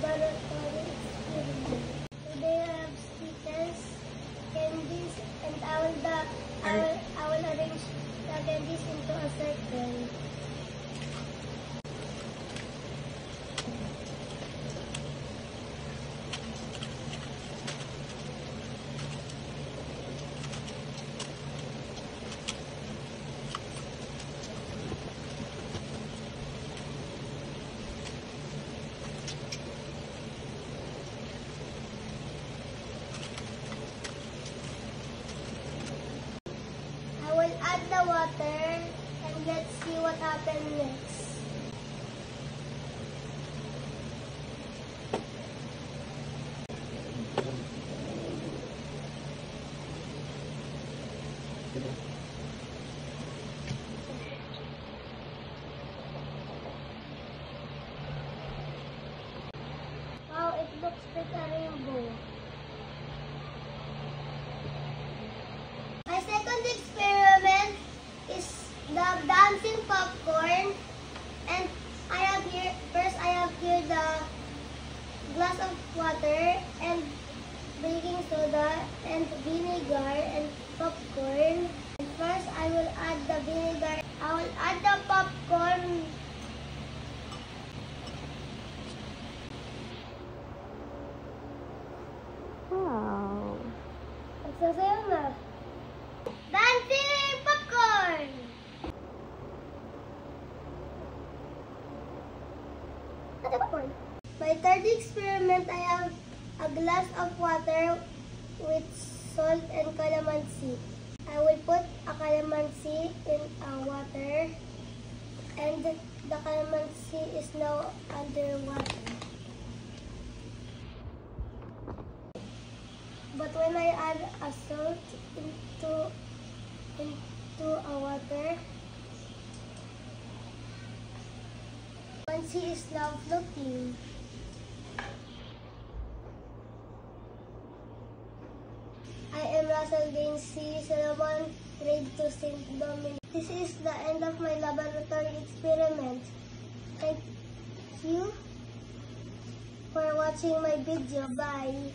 laboratory experiment. Today I have stickers, candies, and I will arrange the candies into a circle. I will add the water and let's see what happens next. Wow, it looks like a rainbow. My second experiment is the dancing popcorn, and I have here the glass of water and baking soda and vinegar and popcorn. And first I will add the vinegar. I will add the popcorn. Wow. Nagsasayaw na. Dancing popcorn! Popcorn. My third experiment, I have a glass of water with salt and calamansi. I will put a calamansi in water, and the calamansi is now under water. But when I add a salt into a water, calamansi is now floating. I am Russell Gaines C. Solomon, grade 2 St. Dominic. This is the end of my laboratory experiment. Thank you for watching my video. Bye.